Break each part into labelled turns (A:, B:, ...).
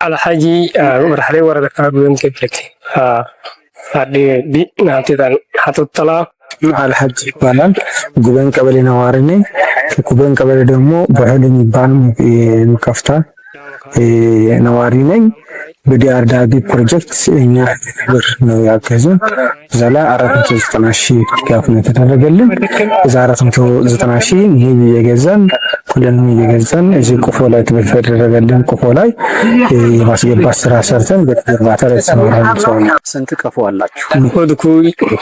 A: الحاجي مرحلة ورد كابون كبلك هذه دي ناتي تان حتى طلع
B: الحاج ይባላል ጉበን ቀበሌ ነዋሪ ነኝ ጉበን ቀበሌ ደግሞ በህል የሚባል ከፍታ ነዋሪ ነኝ በዲአርዳቢ ፕሮጀክት እኛ ብር ነው ያገዙን ዘላ 490,000 ድጋፍ ነው ተደረገልን እዛ 490,000 ነው የገዛን ሁሉንም የገዛን እዚህ ቆፎ ላይ ተደረገልን ቆፎ ላይ የማስገባት ስራ ሰርተን በግንባታ ላይ ተሰማራን
C: ስንት ቀፎ አላችሁ
A: ወድኩ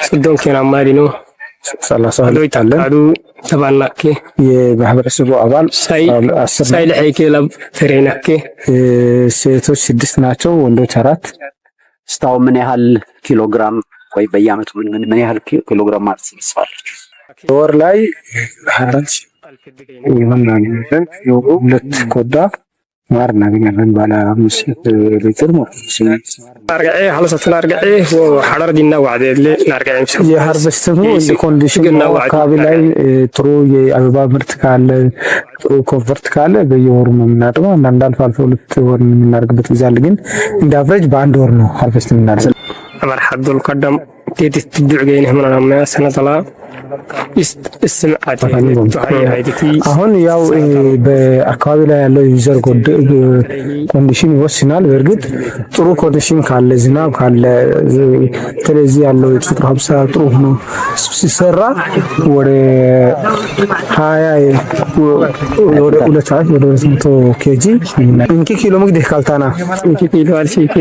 A: ስዶን ከናማሪ ነው
B: 30 አለ
A: አዱ ተባናከ
B: የማህበረሰቡ አባል
A: ሳይል ሀይከለም ፍሬናከ
B: ሴቶች 6 ናቸው ወንዶች 4
C: ስታው ምን ያህል ኪሎግራም ወይ በየአመቱ ምን ያህል ኪሎግራም ማለት ይስፋላችሁ
B: ወር ላይ 24 ይሆናል ሁለት ኮዳ ማር እናገኛለን ባለ 5 ሊትር ማለት ነው
A: አርጋይ ሐለሰተና አርጋይ ወሐረር ዲና ወዓደለ አርጋይ
B: የሃርቨስትሙ ኮንዲሽን አካባቢ ላይ ጥሩ የአበባ ምርት ካለ ጥሩ ኮንፈርት ካለ በየወሩ ነው የምናደርገው አንዳንድ አልፎ አልፎ ሁለት ወር የምናደርግበት ጊዜ አለ ግን እንደ አቨሬጅ በአንድ ወር ነው ሃርቨስት የምናደርገው
A: مرحبا القدم تيجي تدعين هنا ما سنة طلع استمعت
B: አሁን ያው በአካባቢ ላይ ያለው ዩዘር ኮንዲሽን ይወስናል በርግጥ ጥሩ ኮንዲሽን ካለ ዝናብ ካለ ስለዚህ ያለው ጥሩ ሀብሳ ጥሩ ነው ሲሰራ ወደ 20 ወደ 200 ኬጂ እንኪ ኪሎ ምግድ ካልታና
A: እንኪ ኪሎ አልሽከ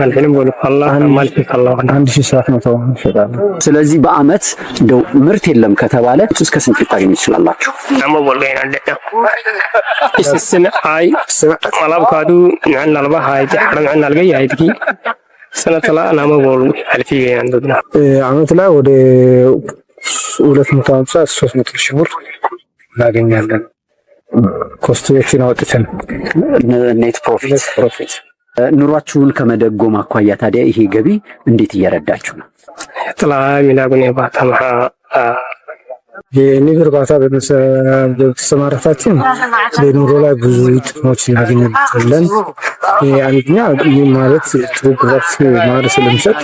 A: ማለትም ወለ አላህ ማልክ አላህ
B: 1700 ይሸጣል
C: ስለዚህ በአመት እንደው ምርት የለም ከተባለ እስከ ስንት ታገኙ ይችላልላችሁ
A: አማ ወላሂ አንደና እስስነ አይ ማላብ ካዱ ያን አልባ ሃይ ተሐረም ያን አልገይ አይትኪ ሰነተላ ናማ ወሉ አልፊ አንደና
B: አመት ላይ ወደ 250 300 ሺህ ብር እናገኛለን ኮስቶችን አውጥተን
C: ኔት ፕሮፊት ኑሯችሁን ከመደጎም አኳያ ታዲያ ይሄ ገቢ እንዴት እየረዳችሁ ነው
A: ጥላ ሚላጉን ባታማ
B: የንብ እርባታ በተሰማራታችን በኑሮ ላይ ብዙ ጥቅሞች እናገኛለን አንደኛ ማለት ጥሩ ግብአት ማር ስለምሰጥ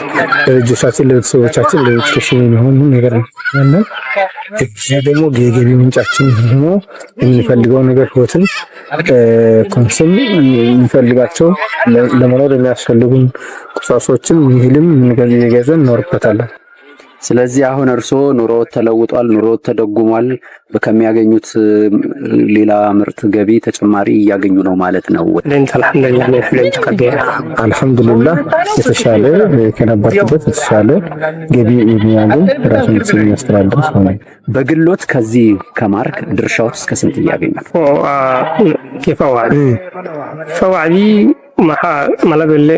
B: ለልጆቻችን ለቤተሰቦቻችን ለኤዱኬሽን የሚሆን ነገር ነው ደግሞ የገቢ ምንጫችን ነው የምንፈልገው ነገር ህይወትን ኮንሰም የሚፈልጋቸው ለመኖር የሚያስፈልጉን ቁሳቁሶችን ይህልም የገዘን እንኖርበታለን
C: ስለዚህ አሁን እርሶ ኑሮ ተለውጧል ኑሮ ተደጉሟል በከሚያገኙት ሌላ ምርት ገቢ ተጨማሪ ያገኙ ነው ማለት ነው
B: አልহামዱሊላህ የተሻለ ከነበርኩበት የተሻለ ገቢ የሚያገኝ ራሱን የሚያስተዳድር ነው
C: በግሎት ከዚህ ከማርክ ድርሻው እስከ ስንት ያገኛል
A: ፈዋዲ ማለበለ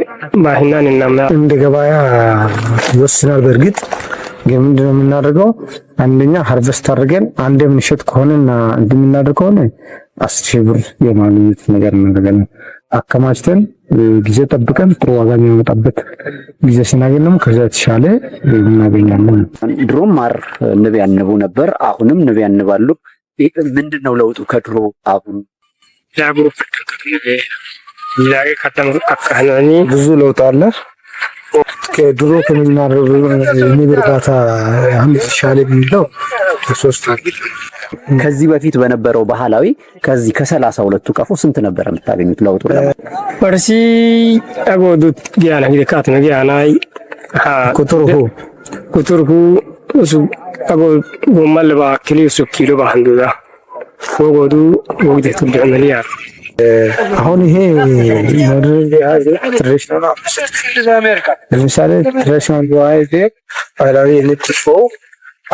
A: ባህናንና
B: እንደ ገበያ ይወስናል በርግጥ ግን ምንድነው የምናደርገው አንደኛ ሃርቨስት አድርገን አንዴ ምንሸጥ ከሆነና እንደምናደርገው ነው 10,000 ብር የማግኘት ነገር እናደርጋለን አከማችተን ጊዜ ጠብቀን ጥሩ ዋጋ የሚያመጣበት ጊዜ ስናገኝ ደግሞ ከዛ የተሻለ እናገኛለን
C: ድሮም ማር ንብ ያንቡ ነበር አሁንም ንብ ያንባሉ ምንድነው ለውጡ ከድሮ አሁን
A: ያጉሩ ይላገ ከተም አካናኒ
B: ብዙ ለውጥ አለ ከድሮ ከምናደርገው ንብርባታ አንድ ተሻለ ቢለው ሶስት
C: ከዚህ በፊት በነበረው ባህላዊ ከዚህ ከ32ቱ ቀፎ ስንት ነበር የምታገኙት ለውጡ
A: ወርሲ አጎዱት ጊያና ጊካት ነው ጊያናይ ኩቱርሁ እሱ አጎ ጎማልባ ክሊሱ ኪሎ ባንዱዳ ወጎዱ ወግደቱ ደመሊያ
B: አሁን ይሄ ትሬሽናል ለምሳሌ ትሬሽናል ዋይዝ ባህላዊ ንጥፎ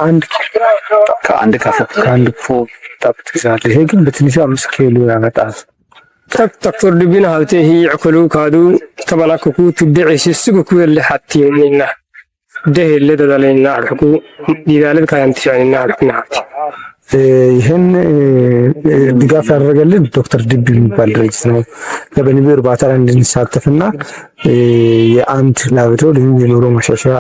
B: አንድ ከአንድ ፎ ታፕትዛል ይሄ ግን በትንሹ 5 ኪሎ ያመጣል
A: تكتر دبنا هالتي هي عقلو كادو تبلاكو تدعي سيسكو اللي حتى منا ده اللي دلنا عرفكو ديالك كان تشانينا عرفنا
B: ይሄን ድጋፍ ያደረገልን ዶክተር ዲቢ የሚባል ድርጅት ነው ለበንቢ እርባታ ላይ እንድንሳተፍና የአንድ ላብራቶሪ የኑሮ ማሻሻያ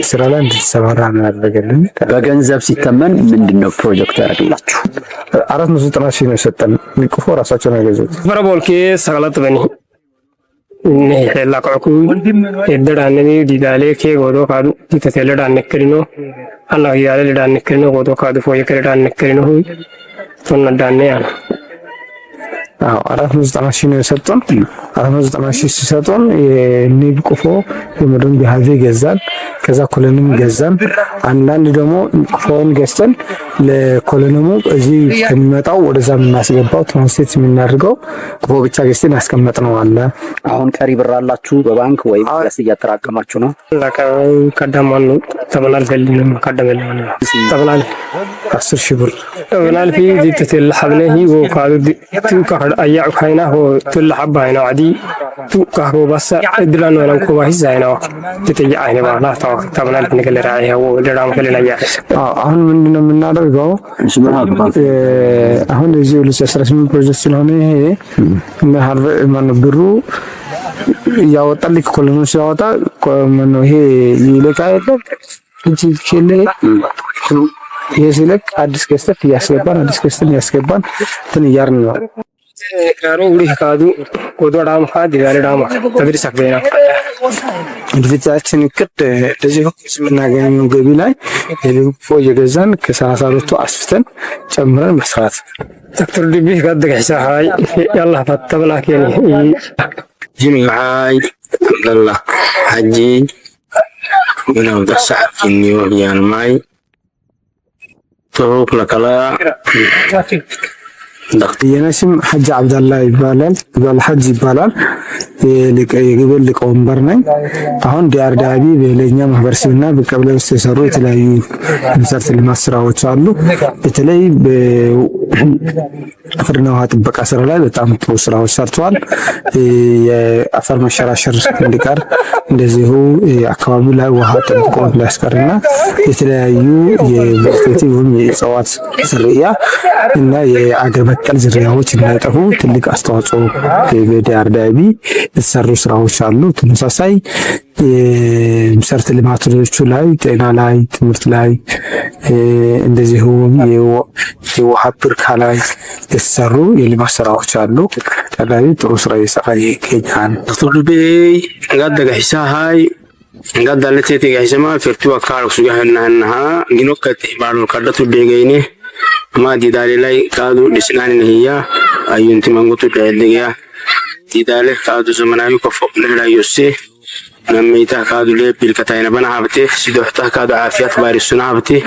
B: ስራ ላይ እንድንሰማራ ያደረገልን
C: በገንዘብ ሲተመን ምንድነው ፕሮጀክት ያደርግላችሁ
B: 490,000 ነው ሰጠን ንቁፎ ራሳቸው ነው ያገዙት
A: ፈረቦልኬ ሰላጥ በኒ حلا قعكو يدرا نبي ديدالي كي غودو كادو تتلدا نكرينو الله يالي لدا نكرينو غودو كادو فوي كردا نكرينو هوي فن داني انا
B: አራት መቶ ዘጠና ሺህ ነው የሰጡን። 490,000 ሲሰጡን የኒብ ቆፎ የምድን ቢሃዜ ገዛን። ከዛ ኮሎኒም ገዛን። አንዳንድ ደግሞ ቆፎን ገዝተን ለኮሎኒሙ እዚህ ከሚመጣው ወደዛ የምናስገባው ትራንስሌት የምናደርገው ቆፎ ብቻ ገዝተን ያስቀመጥነው አለ።
C: አሁን ቀሪ ብር አላችሁ በባንክ ወይም ያስ እያጠራቀማችሁ ነው?
A: ቀደማን ተበላል ፈልንም ቀደመልን ተበላል
B: 10,000 ብር
A: ተበላል في ذي الحبنه وقالوا تكهر أيع كاينه هو كل حبة هنا عادي تكهر بس إدلان ولا كوبا هي زينه تتجي عينه ما طبعا نقول راعيها ودرام كلنا يعرف
B: አሁን ምንድነው የምናደርገው አሁን እዚህ 2018 ፕሮጀክት ስለሆነ ይሄ ማን ብሩ ያወጣልክ ኮሎኖች ያወጣ ማን ይሄ ይለቃ አይደል እንጂ ከለ ይሄ ሲለቅ አዲስ ገዝተን ያስገባን እንትን እያርን ነው
A: ካሮ ውሪ ካዱ ወዶዳም ካዲ ያለዳማ ተድሪስ አክበና
B: እንድፍታችን ቅድ ለዚህ የምናገኘው ገቢ ላይ የልፎ የገዛን ከሰራሳሮቱ አስፍተን ጨምረን መስራት
A: ዶክተር ዲቢ ጋደግ ሐሳይ ያላ ፈተብና ከኒ
D: جميعاي الحمد لله حجي من أوضح سعر كنيو يعني ماي تروك لكلا
B: የነስም ሐጅ አብደላ ይባላል ሐጅ ይባላል የግብል ሊቀመንበር ነኝ። አሁን ዲያርዳቢ በለኛ ማህበረሰብና በቀበሌ ውስጥ የሰሩ የተለያዩ መሰረተ ልማት ስራዎች አሉ። በተለይ በአፈርና ውሃ ጥበቃ ስራ ላይ በጣም ጥሩ ስራዎች ሰርተዋል። የአፈር መሸራሸር እንዲቀር እንደዚሁ አካባቢው ላይ ውሃ ጠብቆ እንዲያስቀርና የተለያዩ የቬጂቴቲቭ የእጽዋት ዝርያ እና የአገር በቀል ዝርያዎች እንዳይጠፉ ትልቅ አስተዋጽኦ በዲያርዳቢ የተሰሩ ስራዎች አሉ። ተመሳሳይ የመሰረተ ልማቶች ላይ ጤና ላይ ትምህርት ላይ እንደዚሁ የውሃ ብርካ ላይ የተሰሩ የልማት ስራዎች አሉ። ተዳይ ጥሩ ስራ እየሰራ ይገኛል።
D: ቱሉቤ ጋደጋ ሂሳሃይ ጋዳ ለቴቴ ጋይሰማ ፍርቱ አካል ሱጋህናና ግኖከት ባሉ ከደቱ ደገይኔ ما دي دالي لاي كادو لسنان هي أيونتي منغوتو دالي دالي كادو زمنايو كفو نهلا يوسي نميتا كادو لي بالكتاين بنا عبتي سيدوحتا كادو عافيات باري السنة عبتي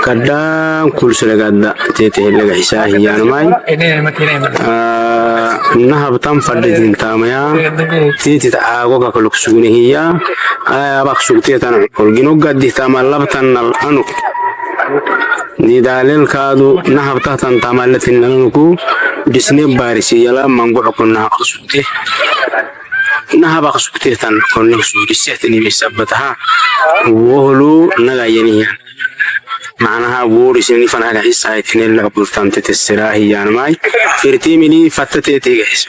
D: كدام كل سنة قد تيتي لغا حساهي يعني ماي نهب تام فردين تاميا تيتي تعاقوكا كلوك سوني هي باق سوكتي تانا والجنوك قد دي تاما لبتان الانو دي دالل كادو نهب تحتن تامالتين لنكو ديسني باريسي يلا منقو حكونا قصوتي نهب قصوتي تان كوني قصوتي سيتني بيسابتها وهلو نغاينيا معناها ووريسيني فانا حسايتين اللي قبلتان تتسراهي يعني ماي فرتيميني فتتيتي حس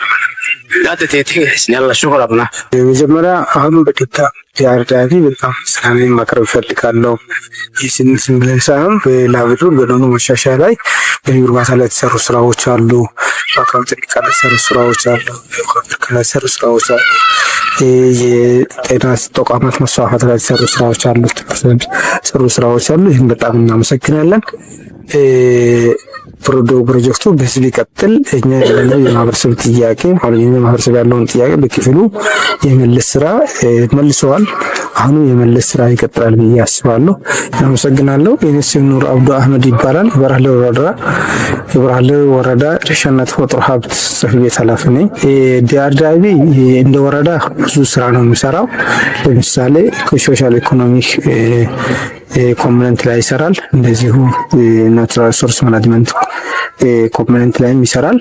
D: لا تتيتي حس يلا شغل ابنا
B: مجمرة أهم بتبتا ዲያርዳቢ በጣም ሰላምን ማቅረብ ፈልጋለሁ። ይህንን ብለሳም በላብሩ በደኑ መሻሻያ ላይ በዩርባታ ላይ የተሰሩ ስራዎች አሉ። በአካባቢ ጥበቃ ላይ የተሰሩ ስራዎች አሉ። የተሰሩ ስራዎች አሉ። የጤና ተቋማት መስፋፋት ላይ የተሰሩ ስራዎች አሉ። የተሰሩ ስራዎች አሉ። ይህን በጣም እናመሰግናለን። ፕሮጀክቱ በዚህ ቢቀጥል እኛ ያለው የማህበረሰብ ጥያቄ ማለት የማህበረሰብ ያለውን ጥያቄ በክፍሉ የመለስ ስራ መልሰዋል። አሁን የመለስ ስራ ይቀጥላል ብዬ አስባለሁ። አመሰግናለሁ። የነስም ኑር አብዱ አህመድ ይባላል። የበራህለ ወረዳ እርሻና ተፈጥሮ ሀብት ጽሕፈት ቤት ኃላፊ ነኝ። ዲያርዳቢ እንደ ወረዳ ብዙ ስራ ነው የሚሰራው። ለምሳሌ ከሶሻል ኢኮኖሚክ ኮምፖነንት ላይ ይሰራል። እንደዚሁ ናቹራል ሪሶርስ ማኔጅመንት ኮምፖነንት ላይ ይሰራል።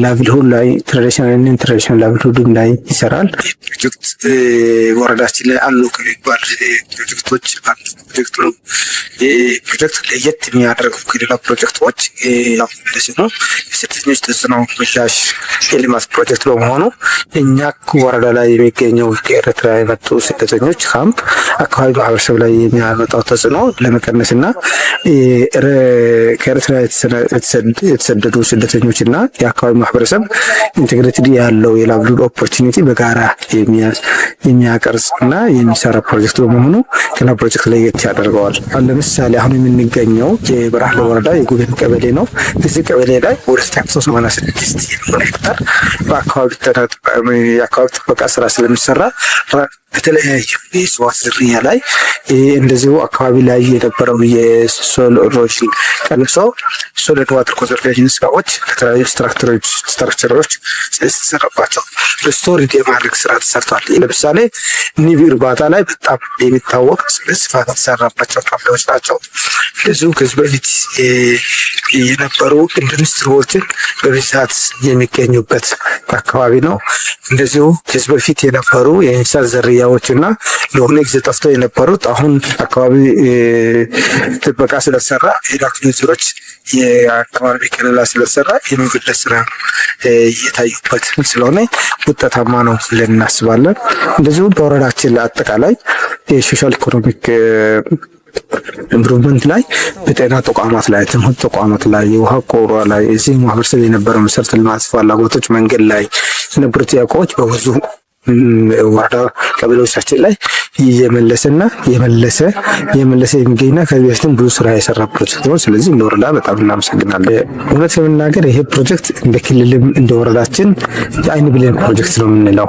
B: ላይቭሊሁድ ላይ ትራዲሽናል እና ኢንተርናሽናል ላይቭሊሁድ ላይ ይሰራል። ፕሮጀክት ወረዳችን ላይ አሉ ከሚባል ፕሮጀክቶች አንዱ ፕሮጀክት ነው። ፕሮጀክት ለየት የሚያደርገው ከሌላ ፕሮጀክቶች እንደዚህ ነው። የስደተኞች ተጽዕኖ ምላሽ የልማት ፕሮጀክት በመሆኑ እኛ ወረዳ ላይ የሚገኘው ከኤርትራ የመጡ ስደተኞች ካምፕ አካባቢ ማህበረሰብ ላይ የሚያመጣው ተጽዕኖ ለመቀነስና ከኤርትራ የተሰደዱ ስደተኞችና የአካባቢ ማህበረሰብ ኢንቴግሬትድ ያለው የላይቭሊሁድ ኦፖርቹኒቲ በጋራ የሚያቀርጽ እና የሚሰራ ፕሮጀክት በመሆኑ ከና ፕሮጀክት ለየት ያደርገዋል። ለምሳሌ አሁን የምንገኘው የበራህለ ወረዳ የጉቤን ቀበሌ ነው። እዚህ ቀበሌ ላይ ወደ 986 የሚሆን ሄክታር የአካባቢ ጥበቃ ስራ ስለሚሰራ በተለያዩ የእጽዋት ዝርያ ላይ እንደዚሁ አካባቢ ላይ የነበረው የሶል ኢሮዥን ቀንሶ ሶሊድ ዋተር ኮንዘርቬሽን ስራዎች ከተለያዩ ስትራክቸሮች ስለተሰራባቸው ሪስቶርድ የማድረግ ስራ ተሰርቷል። ለምሳሌ ኒብ እርባታ ላይ በጣም የሚታወቅ በስፋት የተሰራባቸው ቀበሌዎች ናቸው። እንደዚሁ ከዚህ በፊት የነበሩ ኢንዱስትሪዎችን በብዛት የሚገኙበት አካባቢ ነው። እንደዚሁ ከዚህ በፊት የነበሩ የእንስሳት ዝርያዎችና ለሆነ ጊዜ ጠፍተው የነበሩት አሁን አካባቢ ጥበቃ ስለተሰራ ሄዳክሎች የአካባቢ ክልላ ስለተሰራ የመንገድ ስራ እየታዩበት ስለሆነ ውጤታማ ነው ብለን እናስባለን። እንደዚሁ በወረዳችን ላይ አጠቃላይ የሶሻል ኢኮኖሚክ ኢምፕሩቭመንት ላይ በጤና ተቋማት ላይ፣ ትምህርት ተቋማት ላይ፣ የውሃ ቆሯ ላይ እዚህ ማህበረሰብ የነበረው መሰረተ ልማት ፍላጎቶች መንገድ ላይ የነበሩ ጥያቄዎች በብዙ ወረዳ ቀበሌዎቻችን ላይ የመለሰ የሚገኝና ከዚህ በፊትም ብዙ ስራ የሰራ ፕሮጀክት ነው። ስለዚህ እንደ ወረዳ በጣም እናመሰግናለን። እውነት ለመናገር ይሄ ፕሮጀክት እንደ ክልልም እንደ ወረዳችን የአይን ብሌን ፕሮጀክት ነው የምንለው።